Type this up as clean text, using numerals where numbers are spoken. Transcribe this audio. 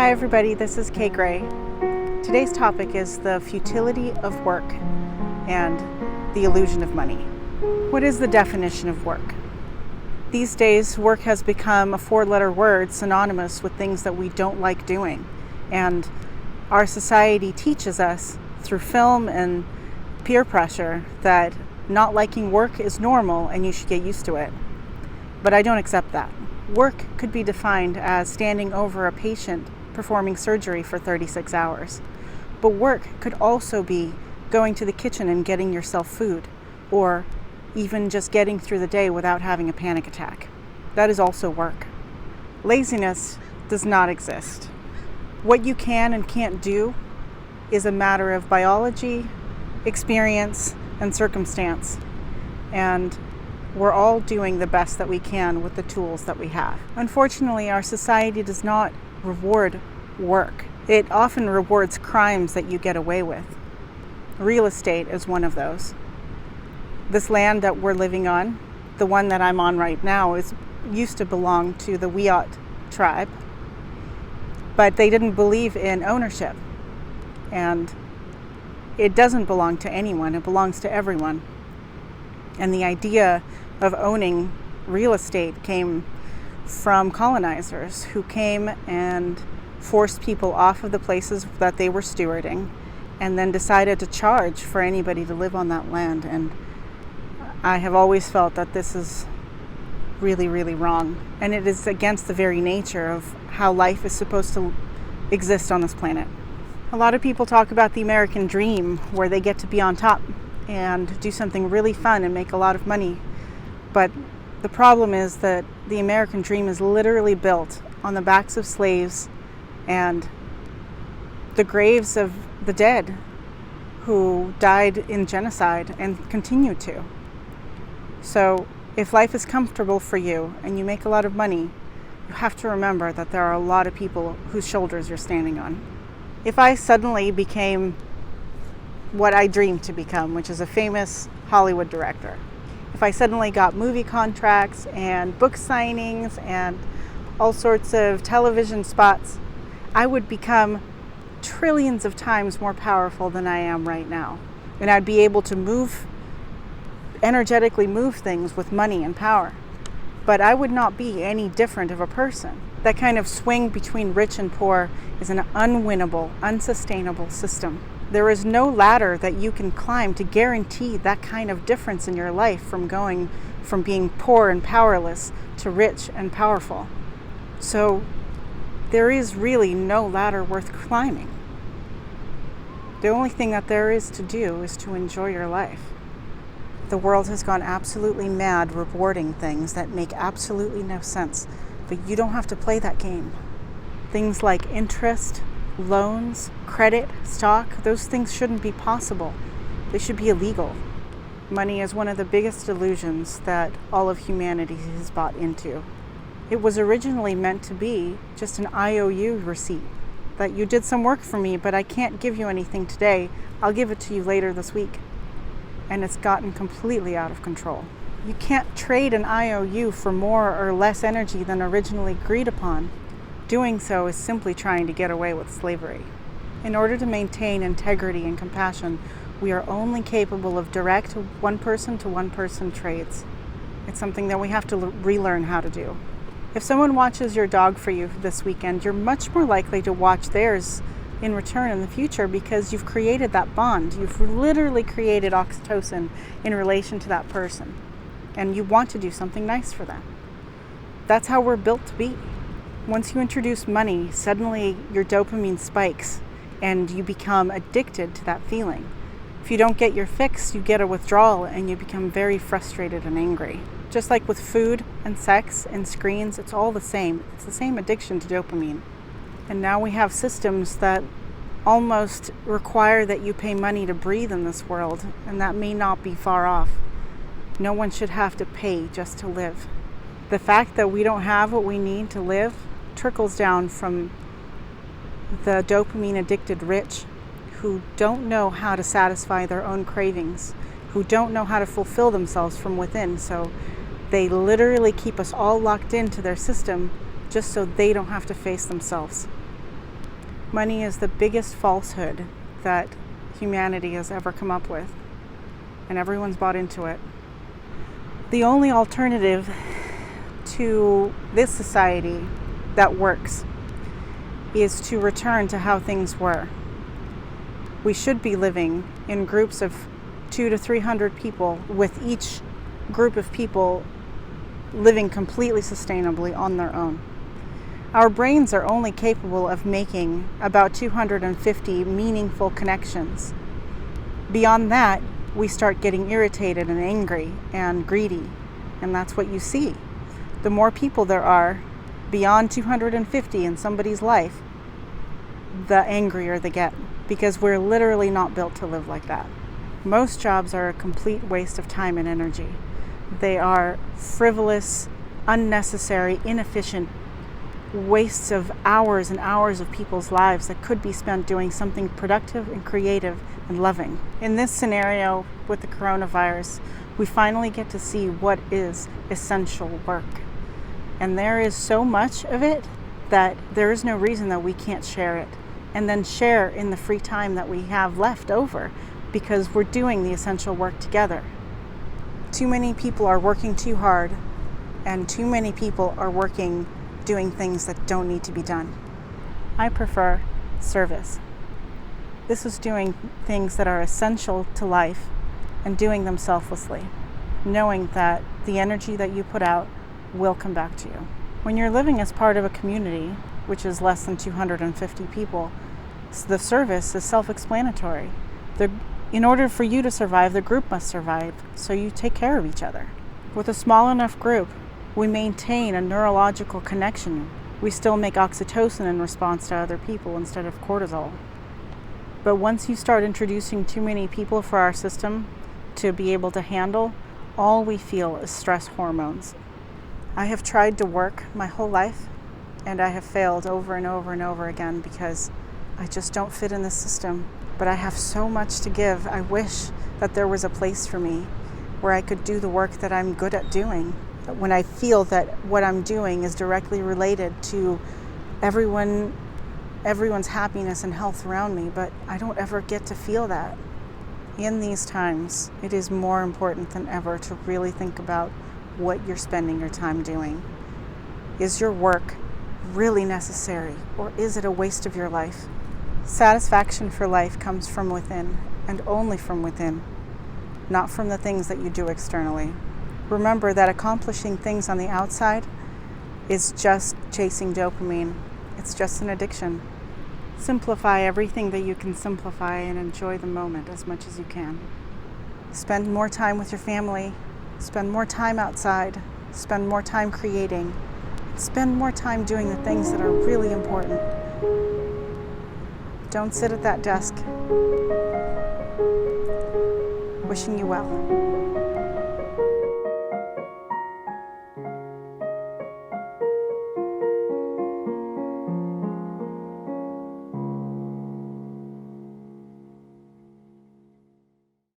Hi everybody, this is Kay Gray. Today's topic is the futility of work and the illusion of money. What is the definition of work? These days, work has become a four-letter word synonymous with things that we don't like doing. And our society teaches us through film and peer pressure that not liking work is normal and you should get used to it. But I don't accept that. Work could be defined as standing over a patient performing surgery for 36 hours. But work could also be going to the kitchen and getting yourself food, or even just getting through the day without having a panic attack. That is also work. Laziness does not exist. What you can and can't do is a matter of biology, experience, and circumstance. And we're all doing the best that we can with the tools that we have. Unfortunately, our society does not reward work. It often rewards crimes that you get away with. Real estate is one of those. This land that we're living on, the one that I'm on right now, used to belong to the Wiyot tribe, but they didn't believe in ownership. And it doesn't belong to anyone, it belongs to everyone. And the idea of owning real estate came from colonizers who came and forced people off of the places that they were stewarding and then decided to charge for anybody to live on that land. And I have always felt that this is really, really wrong. And it is against the very nature of how life is supposed to exist on this planet. A lot of people talk about the American dream, where they get to be on top and do something really fun and make a lot of money. But the problem is that the American dream is literally built on the backs of slaves and the graves of the dead who died in genocide and continue to. So if life is comfortable for you and you make a lot of money, you have to remember that there are a lot of people whose shoulders you're standing on. If I suddenly became what I dreamed to become, which is a famous Hollywood director, if I suddenly got movie contracts and book signings and all sorts of television spots, I would become trillions of times more powerful than I am right now. And I'd be able to energetically move things with money and power. But I would not be any different of a person. That kind of swing between rich and poor is an unwinnable, unsustainable system. There is no ladder that you can climb to guarantee that kind of difference in your life, from going from being poor and powerless to rich and powerful. So there is really no ladder worth climbing. The only thing that there is to do is to enjoy your life. The world has gone absolutely mad rewarding things that make absolutely no sense, but you don't have to play that game. Things like interest, loans, credit, stock, those things shouldn't be possible. They should be illegal. Money is one of the biggest illusions that all of humanity has bought into. It was originally meant to be just an IOU receipt, that you did some work for me, but I can't give you anything today. I'll give it to you later this week. And it's gotten completely out of control. You can't trade an IOU for more or less energy than originally agreed upon. Doing so is simply trying to get away with slavery. In order to maintain integrity and compassion, we are only capable of direct one-person-to-one-person trades. It's something that we have to relearn how to do. If someone watches your dog for you this weekend, you're much more likely to watch theirs in return in the future, because you've created that bond. You've literally created oxytocin in relation to that person, and you want to do something nice for them. That's how we're built to be. Once you introduce money, suddenly your dopamine spikes and you become addicted to that feeling. If you don't get your fix, you get a withdrawal and you become very frustrated and angry. Just like with food and sex and screens, it's all the same. It's the same addiction to dopamine. And now we have systems that almost require that you pay money to breathe in this world, and that may not be far off. No one should have to pay just to live. The fact that we don't have what we need to live trickles down from the dopamine addicted rich who don't know how to satisfy their own cravings, who don't know how to fulfill themselves from within. So they literally keep us all locked into their system just so they don't have to face themselves. Money is the biggest falsehood that humanity has ever come up with, and everyone's bought into it. The only alternative to this society that works is to return to how things were. We should be living in groups of 200 to 300 people, with each group of people living completely sustainably on their own. Our brains are only capable of making about 250 meaningful connections. Beyond that, we start getting irritated and angry and greedy, and that's what you see. The more people there are beyond 250 in somebody's life, the angrier they get, because we're literally not built to live like that. Most jobs are a complete waste of time and energy. They are frivolous, unnecessary, inefficient wastes of hours and hours of people's lives that could be spent doing something productive and creative and loving. In this scenario with the coronavirus, we finally get to see what is essential work. And there is so much of it that there is no reason that we can't share it, and then share in the free time that we have left over, because we're doing the essential work together. Too many people are working too hard, and too many people are working doing things that don't need to be done. I prefer service. This is doing things that are essential to life and doing them selflessly, knowing that the energy that you put out will come back to you. When you're living as part of a community, which is less than 250 people, the service is self-explanatory. In order for you to survive, the group must survive, so you take care of each other. With a small enough group, we maintain a neurological connection. We still make oxytocin in response to other people instead of cortisol. But once you start introducing too many people for our system to be able to handle, all we feel is stress hormones. I have tried to work my whole life, and I have failed over and over and over again because I just don't fit in this system. But I have so much to give. I wish that there was a place for me where I could do the work that I'm good at doing. When I feel that what I'm doing is directly related to everyone's happiness and health around me, but I don't ever get to feel that. In these times, it is more important than ever to really think about what you're spending your time doing. Is your work really necessary, or is it a waste of your life? Satisfaction for life comes from within, and only from within, not from the things that you do externally. Remember that accomplishing things on the outside is just chasing dopamine. It's just an addiction. Simplify everything that you can simplify and enjoy the moment as much as you can. Spend more time with your family. Spend more time outside. Spend more time creating. Spend more time doing the things that are really important. Don't sit at that desk. Wishing you well.